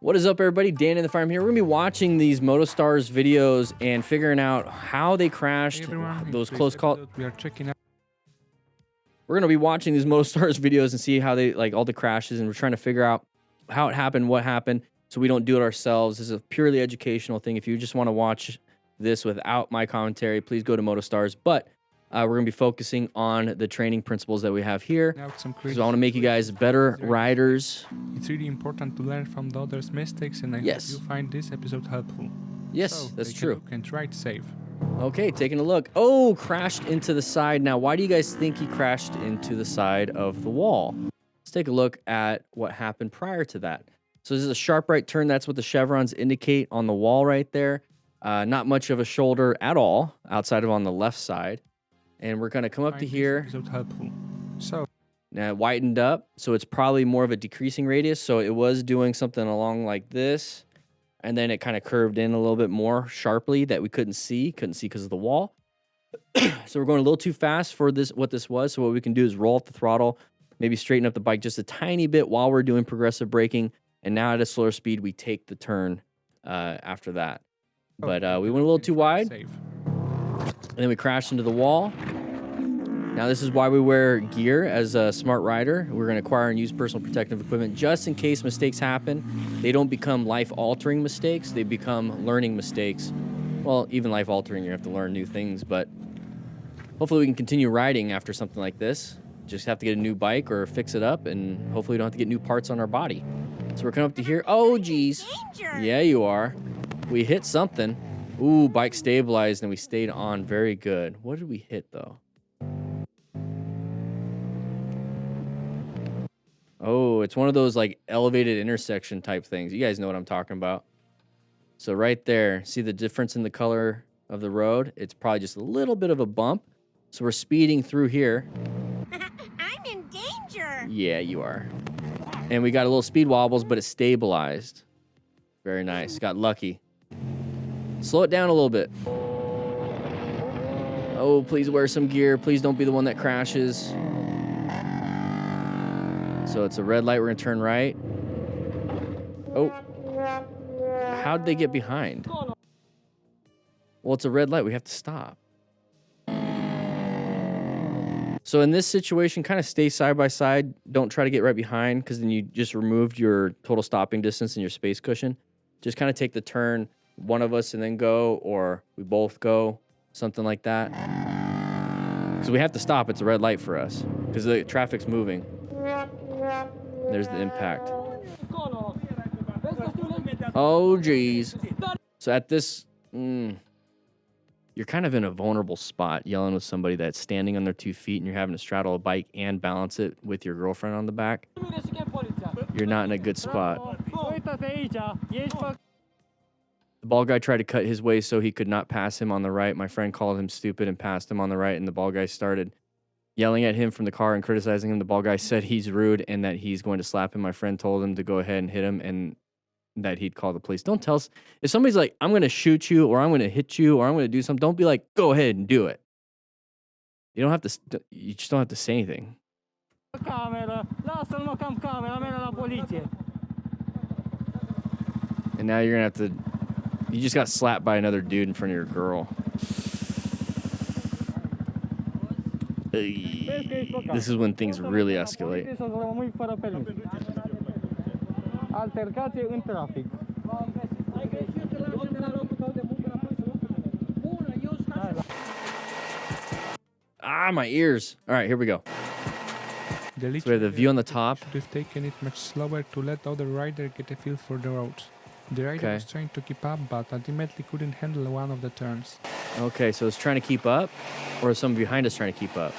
What is up, everybody? Dan and the Fireman here. We're going to be watching these MotoStars videos and figuring out how they crashed, those close calls. We are checking out. We're going to be watching these MotoStars videos and see how they, like, all the crashes, and we're trying to figure out how it happened, what happened, so we don't do it ourselves. This is a purely educational thing. If you just want to watch this without my commentary, please go to MotoStars. But we're going to be focusing on the training principles that we have here. So I want to make you guys better riders. It's really important to learn from the others' mistakes, and I hope you find this episode helpful. Yes, so that's true. And ride safe. Okay, taking a look. Oh, crashed into the side. Now, why do you guys think he crashed into the side of the wall? Let's take a look at what happened prior to that. So this is a sharp right turn. That's what the chevrons indicate on the wall right there. Not much of a shoulder at all outside of on the left side. And we're going to come up to here. So now it widened up, so it's probably more of a decreasing radius. So it was doing something along like this, and then it kind of curved in a little bit more sharply that we couldn't see because of the wall. So we're going a little too fast for this. What this was. So what we can do is roll off the throttle, maybe straighten up the bike just a tiny bit while we're doing progressive braking. And now at a slower speed, we take the turn after that. But we went a little too wide. And then we crashed into the wall. Now, this is why we wear gear as a smart rider. We're going to acquire and use personal protective equipment just in case mistakes happen. They don't become life-altering mistakes. They become learning mistakes. Well, even life-altering, you have to learn new things. But hopefully we can continue riding after something like this. Just have to get a new bike or fix it up, and hopefully we don't have to get new parts on our body. So we're coming up to here. Oh, geez. Yeah, you are. We hit something. Ooh, bike stabilized, and we stayed on. Very good. What did we hit, though? Oh, it's one of those, like, elevated intersection type things. You guys know what I'm talking about. So right there, see the difference in the color of the road? It's probably just a little bit of a bump. So we're speeding through here. I'm in danger. Yeah, you are. And we got a little speed wobbles, but it stabilized. Very nice. Got lucky. Slow it down a little bit. Oh, please wear some gear. Please don't be the one that crashes. So it's a red light. We're going to turn right. Oh. How'd they get behind? Well, it's a red light. We have to stop. So in this situation, kind of stay side by side. Don't try to get right behind, because then you just removed your total stopping distance and your space cushion. Just kind of take the turn, one of us and then go, or we both go, something like that. Because we have to stop. It's a red light for us because the traffic's moving. There's the impact. Oh, geez. So at this, you're kind of in a vulnerable spot, yelling with somebody that's standing on their 2 feet, and you're having to straddle a bike and balance it with your girlfriend on the back. You're not in a good spot. The ball guy tried to cut his way so he could not pass him on the right. My friend called him stupid and passed him on the right, and the ball guy started yelling at him from the car and criticizing him. The ball guy said he's rude and that he's going to slap him. My friend told him to go ahead and hit him and that he'd call the police. Don't tell us. If somebody's like, I'm going to shoot you, or I'm going to hit you, or I'm going to do something, don't be like, go ahead and do it. You don't have to, you just don't have to say anything. And now you're going to have to, you just got slapped by another dude in front of your girl. This is when things really escalate. Ah, my ears. All right, here we go. So we have the view on the top. Should have taken it much slower to let the other rider get a feel for the roads. The rider was trying to keep up, but ultimately couldn't handle one of the turns. Okay, so it's trying to keep up, or is someone behind us trying to keep up?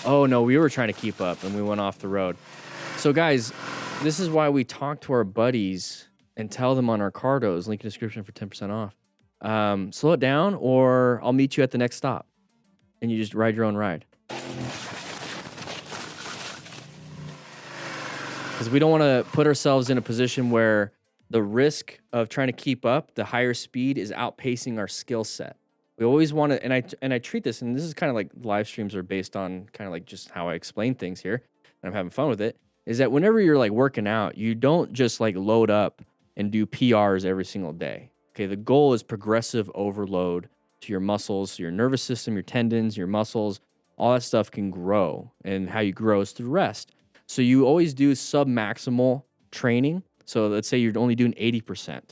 Oh, no, we were trying to keep up, and we went off the road. So, guys, this is why we talk to our buddies and tell them on our cardos, link in the description for 10% off. Slow it down, or I'll meet you at the next stop, and you just ride your own ride. Because we don't want to put ourselves in a position where the risk of trying to keep up, the higher speed, is outpacing our skill set. We always want to, and I treat this, and this is kind of like live streams are based on kind of like just how I explain things here, and I'm having fun with it, is that whenever you're like working out, you don't just like load up and do PRs every single day. Okay, the goal is progressive overload to your muscles, your nervous system, your tendons, your muscles. All that stuff can grow, and how you grow is through rest. So you always do sub-maximal training. So let's say you're only doing 80%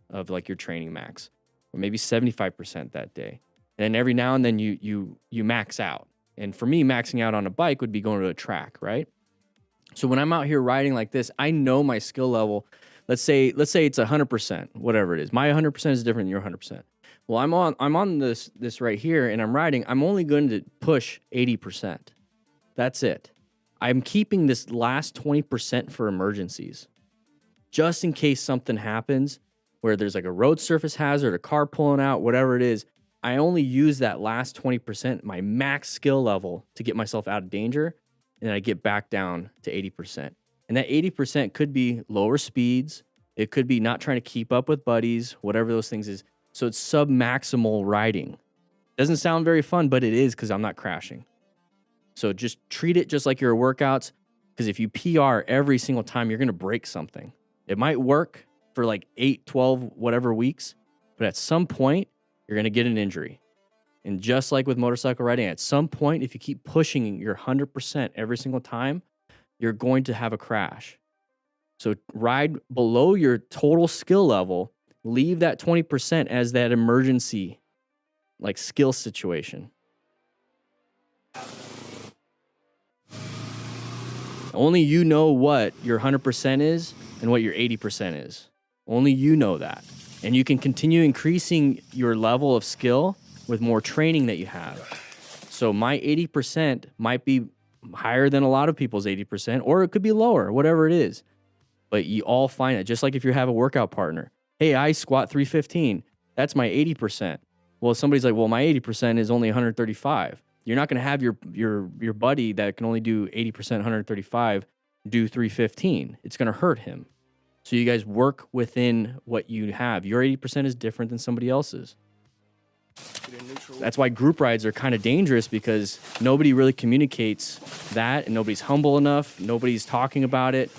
of like your training max, or maybe 75% that day. And every now and then you max out. And for me, maxing out on a bike would be going to a track, right? So when I'm out here riding like this, I know my skill level. Let's say it's 100%, whatever it is. My 100% is different than your 100%. Well, I'm on this right here, and I'm riding. I'm only going to push 80%. That's it. I'm keeping this last 20% for emergencies, just in case something happens where there's like a road surface hazard, a car pulling out, whatever it is. I only use that last 20%, my max skill level, to get myself out of danger, and then I get back down to 80%. And that 80% could be lower speeds. It could be not trying to keep up with buddies, whatever those things is. So it's sub-maximal riding. Doesn't sound very fun, but it is, because I'm not crashing. So just treat it just like your workouts, because if you PR every single time, you're going to break something. It might work for like 8, 12, whatever weeks, but at some point, you're going to get an injury. And just like with motorcycle riding, at some point, if you keep pushing your 100% every single time, you're going to have a crash. So ride below your total skill level. Leave that 20% as that emergency, like, skill situation. Only you know what your 100% is and what your 80% is. Only you know that. And you can continue increasing your level of skill with more training that you have. So my 80% might be higher than a lot of people's 80%, or it could be lower, whatever it is. But you all find it. Just like if you have a workout partner. Hey, I squat 315. That's my 80%. Well, somebody's like, well, my 80% is only 135. You're not going to have your buddy that can only do 80%, 135, do 315. It's going to hurt him. So you guys work within what you have. Your 80% is different than somebody else's. That's why group rides are kind of dangerous, because nobody really communicates that, and nobody's humble enough. Nobody's talking about it.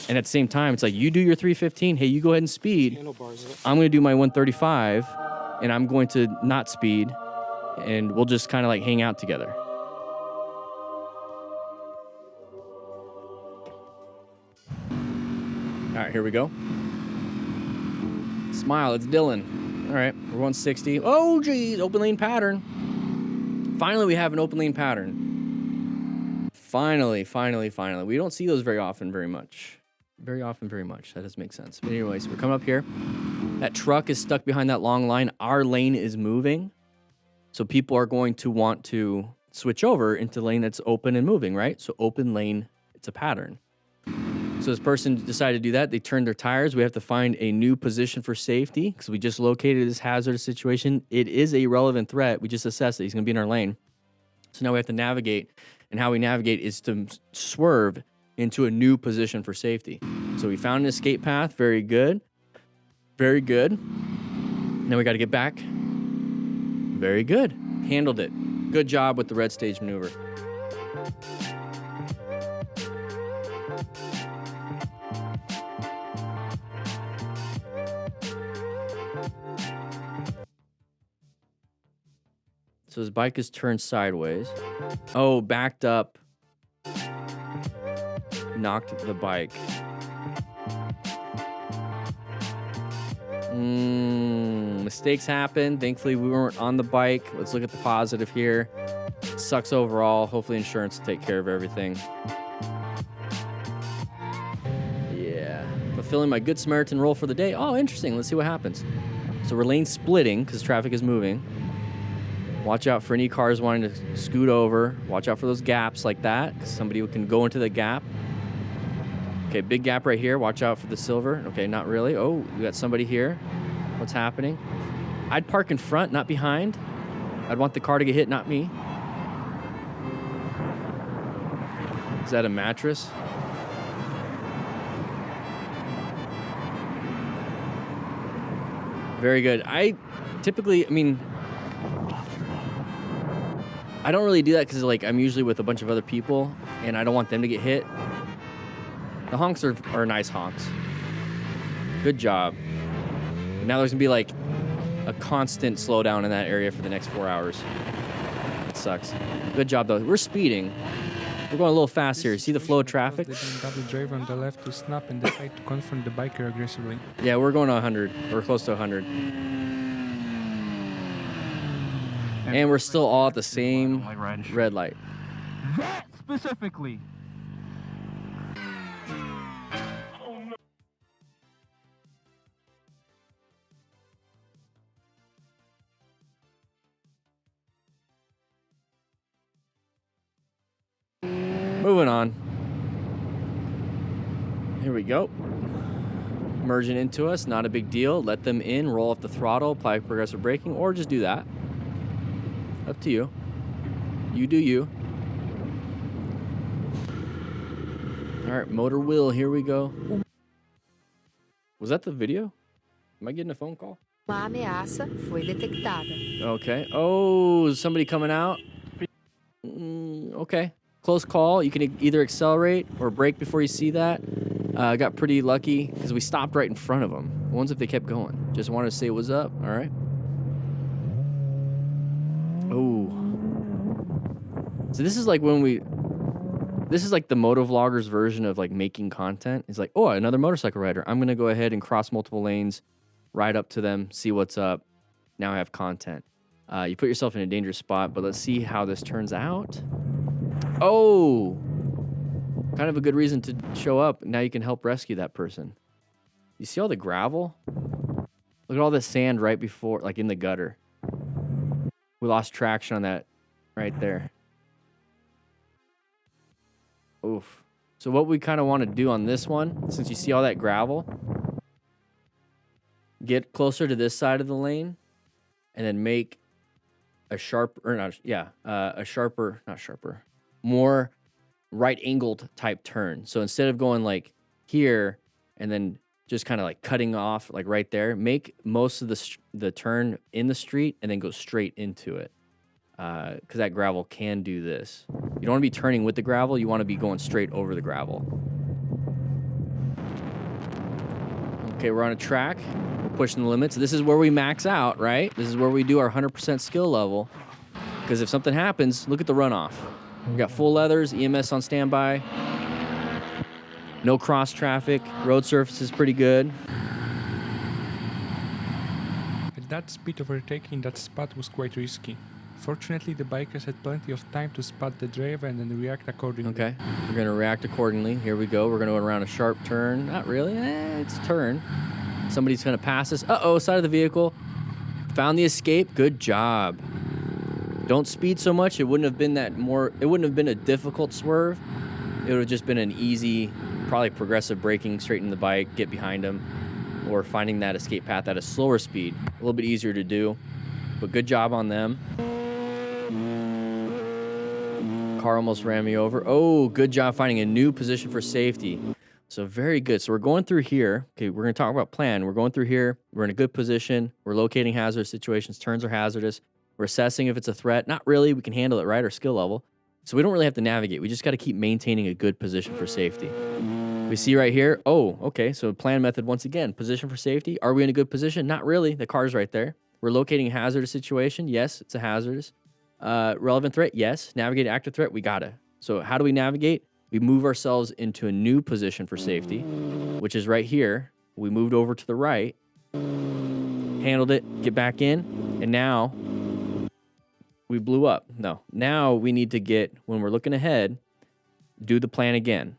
And at the same time, it's like, you do your 315. Hey, you go ahead and speed. I'm going to do my 135, and I'm going to not speed, and we'll just kind of like hang out together. All right, here we go. Smile, it's Dylan. All right, we're 160. Oh, geez, open lane pattern. Finally, we have an open lane pattern. Finally. We don't see those very often, very much. That doesn't make sense. But anyways, we're coming up here. That truck is stuck behind that long line. Our lane is moving. So people are going to want to switch over into lane that's open and moving, right? So open lane, it's a pattern. So this person decided to do that. They turned their tires. We have to find a new position for safety, because we just located this hazardous situation. It is a relevant threat. We just assessed that he's going to be in our lane. So now we have to navigate. And how we navigate is to swerve into a new position for safety. So we found an escape path. Very good. Now we got to get back. Very good. Handled it. Good job with the red stage maneuver. So his bike is turned sideways. Oh, backed up. Knocked the bike. Mistakes happen. Thankfully, we weren't on the bike. Let's look at the positive here. Sucks overall. Hopefully, insurance will take care of everything. Yeah. Fulfilling my Good Samaritan role for the day. Oh, interesting. Let's see what happens. So we're lane splitting because traffic is moving. Watch out for any cars wanting to scoot over. Watch out for those gaps like that, because somebody can go into the gap. Okay, big gap right here. Watch out for the silver. Okay, not really. Oh, we got somebody here. What's happening? I'd park in front, not behind. I'd want the car to get hit, not me. Is that a mattress? Very good. I don't really do that because like I'm usually with a bunch of other people and I don't want them to get hit. The honks are nice honks. Good job. Now there's gonna be like a constant slowdown in that area for the next 4 hours. It sucks. Good job though. We're speeding. We're going a little fast here. See the flow of traffic? The BMW driver on the left to snap and decide to confront the biker aggressively. Yeah, we're going to 100. We're close to 100. And we're still all at the same red light. That specifically. Moving on. Here we go. Merging into us, not a big deal. Let them in, roll off the throttle, apply progressive braking, or just do that. Up to you. You do you. All right, motor wheel, here we go. Was that the video? Am I getting a phone call? Uma ameaça foi detectada. Okay. Oh, somebody coming out? Okay. Close call. You can either accelerate or brake before you see that. Got pretty lucky because we stopped right in front of them. The ones if they kept going. Just wanted to say what's up. All right. Oh. So this is like when this is like the motovloggers version of like making content. It's like, oh, another motorcycle rider. I'm going to go ahead and cross multiple lanes, ride up to them, see what's up. Now I have content. You put yourself in a dangerous spot, but let's see how this turns out. Oh, kind of a good reason to show up. Now you can help rescue that person. You see all the gravel? Look at all the sand right before, like in the gutter. We lost traction on that right there. Oof. So what we kind of want to do on this one, since you see all that gravel, get closer to this side of the lane and then make a more right-angled type turn. So instead of going like here and then just kind of like cutting off like right there, make most of the turn in the street and then go straight into it. Because that gravel can do this. You don't want to be turning with the gravel. You want to be going straight over the gravel. Okay, we're on a track. We're pushing the limits. This is where we max out, right? This is where we do our 100% skill level. Because if something happens, look at the runoff. We got full leathers, EMS on standby. No cross traffic. Road surface is pretty good. At that speed, overtaking that spot was quite risky. Fortunately, the bikers had plenty of time to spot the driver and then react accordingly. Okay, we're going to react accordingly. Here we go. We're going to go around a sharp turn. Not really. It's a turn. Somebody's going to pass us. Uh-oh, side of the vehicle. Found the escape. Good job. Don't speed so much. It wouldn't have been it wouldn't have been a difficult swerve. It would have just been an easy, probably progressive braking, straighten the bike, get behind them, or finding that escape path at a slower speed. A little bit easier to do, but good job on them. Car almost ran me over. Oh, good job finding a new position for safety. So very good. So we're going through here. Okay, we're going to talk about plan. We're going through here. We're in a good position. We're locating hazardous situations. Turns are hazardous. We're assessing if it's a threat. Not really. We can handle it, right? Our skill level. So we don't really have to navigate. We just got to keep maintaining a good position for safety. We see right here. Oh, okay. So plan method once again. Position for safety. Are we in a good position? Not really. The car's right there. We're locating a hazardous situation. Yes, it's a hazardous. Relevant threat. Yes. Navigate active threat. We got to. So how do we navigate? We move ourselves into a new position for safety, which is right here. We moved over to the right, handled it, get back in, and now we blew up. No, now we need to get, when we're looking ahead, do the plan again.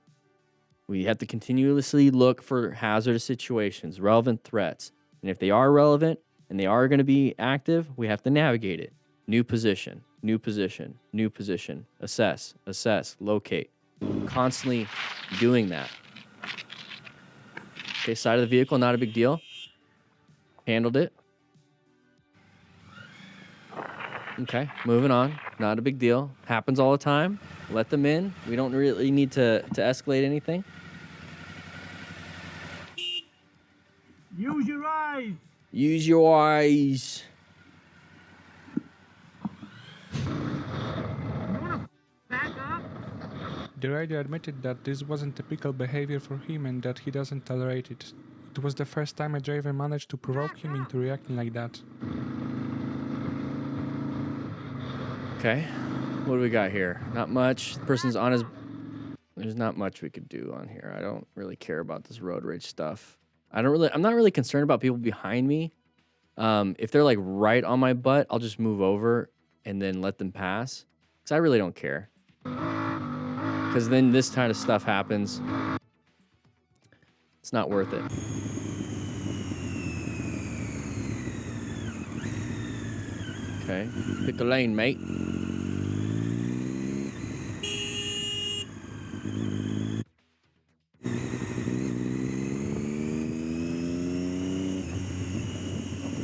We have to continuously look for hazardous situations, relevant threats. And if they are relevant and they are going to be active, we have to navigate it. New position, new position, new position, assess, locate. Constantly doing that. Okay, side of the vehicle, not a big deal. Handled it. Okay, moving on. Not a big deal. Happens all the time. Let them in. We don't really need to escalate anything. Use your eyes. Use your eyes. Back up. The rider admitted that this wasn't typical behavior for him and that he doesn't tolerate it. It was the first time a driver managed to provoke him into reacting like that. Okay. What do we got here? Not much. The person's on his... There's not much we could do on here. I don't really care about this road rage stuff. I'm not really concerned about people behind me. If they're like right on my butt, I'll just move over and then let them pass. Because I really don't care. Because then this kind of stuff happens. It's not worth it. Okay. Pick a lane, mate.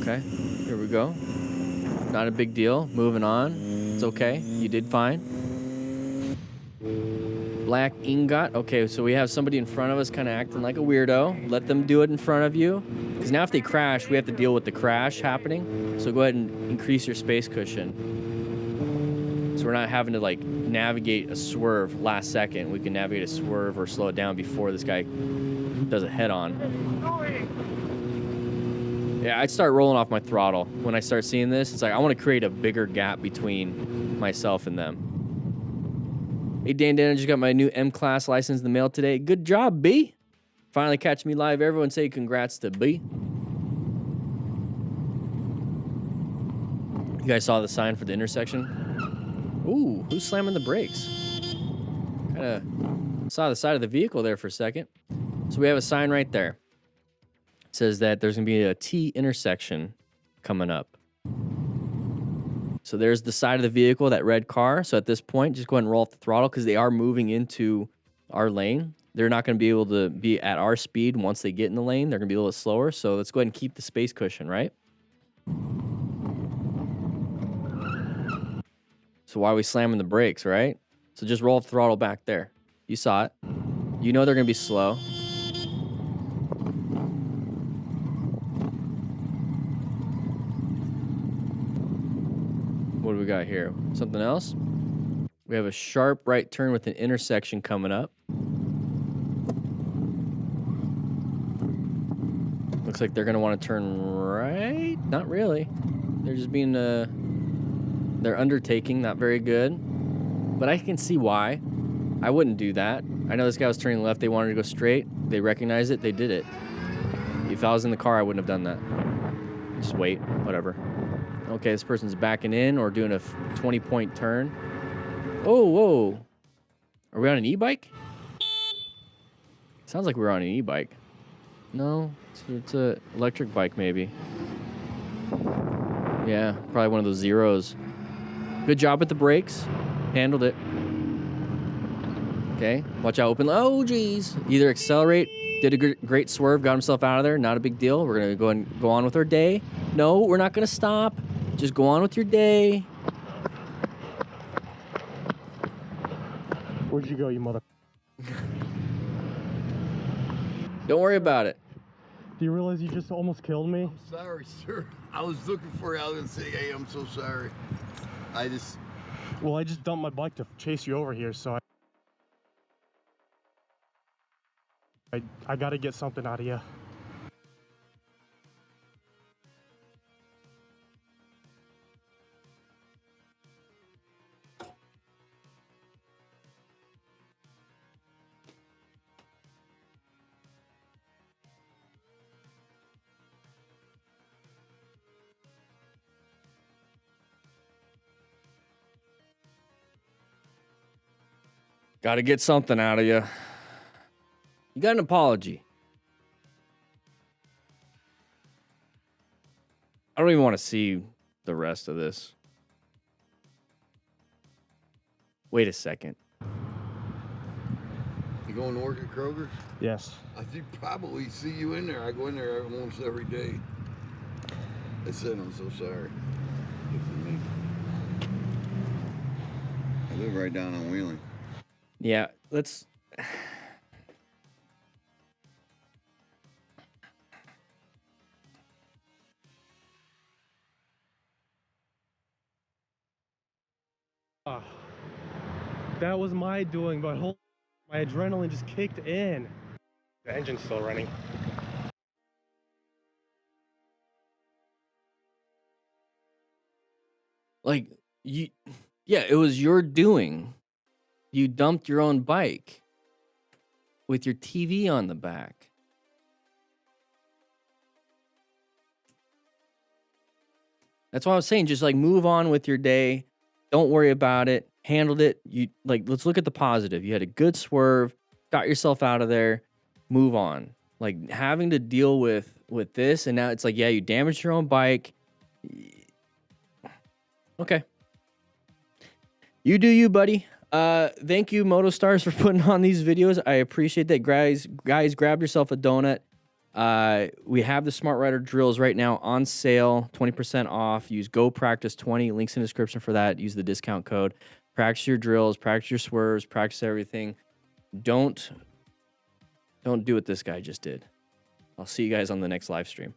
Okay, here we go. Not a big deal. Moving on. It's okay. You did fine. Black ingot. Okay, so we have somebody in front of us kind of acting like a weirdo. Let them do it in front of you. Because now if they crash, we have to deal with the crash happening. So go ahead and increase your space cushion. So we're not having to like navigate a swerve last second. We can navigate a swerve or slow it down before this guy does a head-on. Yeah, I'd start rolling off my throttle. When I start seeing this, it's like I want to create a bigger gap between myself and them. Hey, Dan, I just got my new M-Class license in the mail today. Good job, B. Finally catch me live. Everyone say congrats to B. You guys saw the sign for the intersection? Ooh, who's slamming the brakes? Kind of saw the side of the vehicle there for a second. So we have a sign right there. It says that there's going to be a T intersection coming up. So there's the side of the vehicle, that red car. So at this point, just go ahead and roll off the throttle because they are moving into our lane. They're not going to be able to be at our speed once they get in the lane. They're going to be a little slower. So let's go ahead and keep the space cushion, right? So why are we slamming the brakes, right? So just roll the throttle back there. You saw it. You know they're going to be slow. What do we got here? Something else? We have a sharp right turn with an intersection coming up. Looks like they're going to want to turn right. Not really. They're just being, their undertaking, not very good. But I can see why. I wouldn't do that. I know this guy was turning left. They wanted to go straight. They recognized it. They did it. If I was in the car, I wouldn't have done that. Just wait. Whatever. Okay, this person's backing in or doing a 20-point turn. Oh, whoa. Are we on an e-bike? Sounds like we're on an e-bike. No, it's a electric bike maybe. Yeah, probably one of those zeros. Good job with the brakes. Handled it. Okay, watch out, open. Oh, geez. Either accelerate, did a great swerve, got himself out of there. Not a big deal. We're going to go and go on with our day. No, we're not going to stop. Just go on with your day. Where'd you go, you mother... Don't worry about it. Do you realize you just almost killed me? I'm sorry, sir. I was looking for you. I was going to say, hey, I'm so sorry. Well, I just dumped my bike to chase you over here, so I got to get something out of you. Got to get something out of you. You got an apology. I don't even want to see the rest of this. Wait a second. You going to work at Kroger's? Yes. I think probably see you in there. I go in there almost every day. I said, I'm so sorry. I live right down on Wheeling. Yeah, let's... That was my doing, but my adrenaline just kicked in. The engine's still running. Like you, yeah, it was your doing. You dumped your own bike with your TV on the back. That's why I was saying, just like move on with your day. Don't worry about it. Handled it. You like, let's look at the positive. You had a good swerve, got yourself out of there, move on. Like having to deal with this, and now it's like, yeah, you damaged your own bike. Okay. You do you, buddy. Thank you, MotoStars, for putting on these videos. I appreciate that. Guys, grab yourself a donut. We have the Smart Rider drills right now on sale, 20% off. Use Go Practice 20. Links in the description for that. Use the discount code. Practice your drills, practice your swerves, practice everything. Don't do what this guy just did. I'll see you guys on the next live stream.